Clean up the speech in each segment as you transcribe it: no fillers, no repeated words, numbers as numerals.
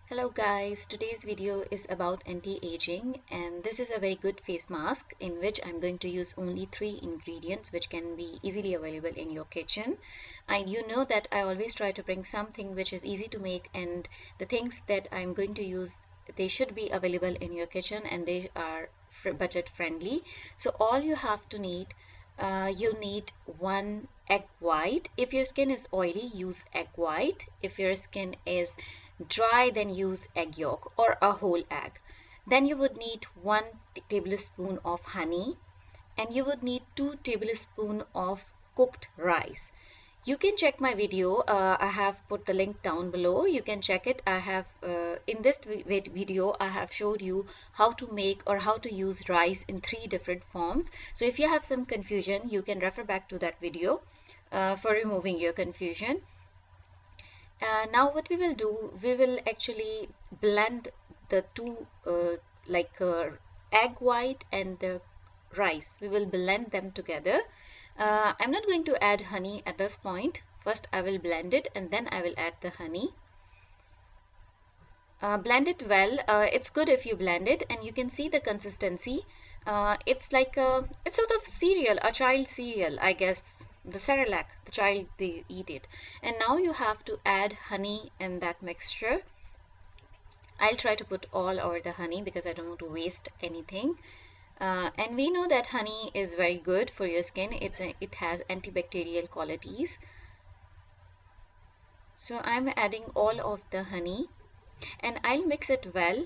Hello guys, today's video is about anti-aging and this is a very good face mask in which I'm going to use only 3 ingredients which can be easily available in your kitchen. And you know that I always try to bring something which is easy to make, and the things that I'm going to use, they should be available in your kitchen and they are budget friendly. So all you have to need, you need 1 egg white. If your skin is oily, use egg white. If your skin is dry, then use egg yolk or a whole egg. Then you would need 1 tablespoon of honey, and you would need 2 tablespoons of cooked rice. You can check my video. I have put the link down below. You can check it. I have in this video I have showed you how to make or how to use rice in 3 different forms. So if you have some confusion, you can refer back to that video for removing your confusion. Now what we will do, we will actually blend the two egg white and the rice. We will blend them together. I'm not going to add honey at this point. First I will blend it and then I will add the honey. Blend it well. It's good if you blend it, and you can see the consistency. It's like it's sort of cereal, a child cereal, I guess. The Cerelac, the child, they eat it. And now you have to add honey in that mixture. I'll try to put all over the honey because I don't want to waste anything. And we know that honey is very good for your skin. It has antibacterial qualities. So I'm adding all of the honey and I'll mix it well.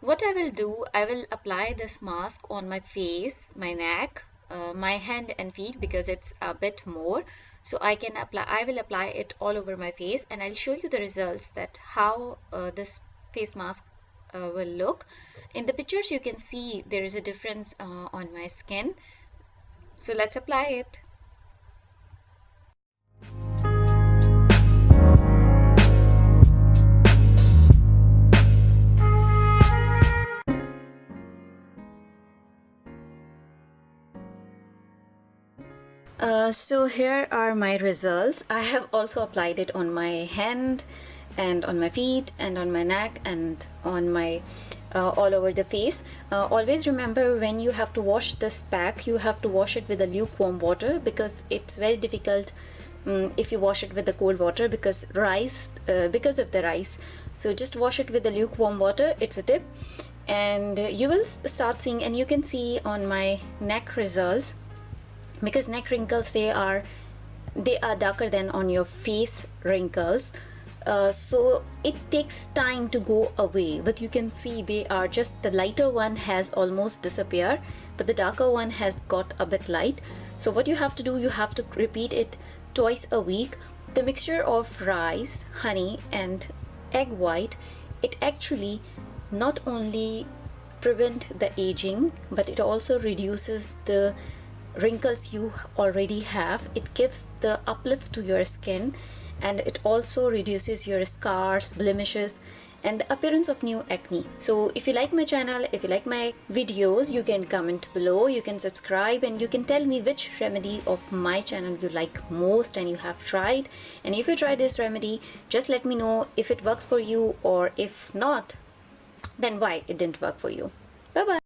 What I will do, I will apply this mask on my face, my neck, my hand and feet because it's a bit more. So I will apply it all over my face, and I'll show you the results, that how this face mask will look. In the pictures you can see there is a difference on my skin. So let's apply it. So here are my results. I have also applied it on my hand and on my feet and on my neck and on my all over the face. Always remember, when you have to wash this pack, you have to wash it with a lukewarm water because it's very difficult if you wash it with the cold water because of the rice. So just wash it with the lukewarm water. It's a tip. And you will start seeing, and you can see on my neck results, because neck wrinkles, they are darker than on your face wrinkles. So it takes time to go away, but you can see they are just, the lighter one has almost disappeared, but the darker one has got a bit light. So what you have to do, you have to repeat it twice a week. The mixture of rice, honey and egg white, it actually not only prevent the aging, but it also reduces the wrinkles you already have. It gives the uplift to your skin, and it also reduces your scars, blemishes and the appearance of new acne. So if you like my channel, if you like my videos, you can comment below, you can subscribe, and you can tell me which remedy of my channel you like most and you have tried. And if you try this remedy, just let me know if it works for you, or if not, then why it didn't work for you. Bye bye.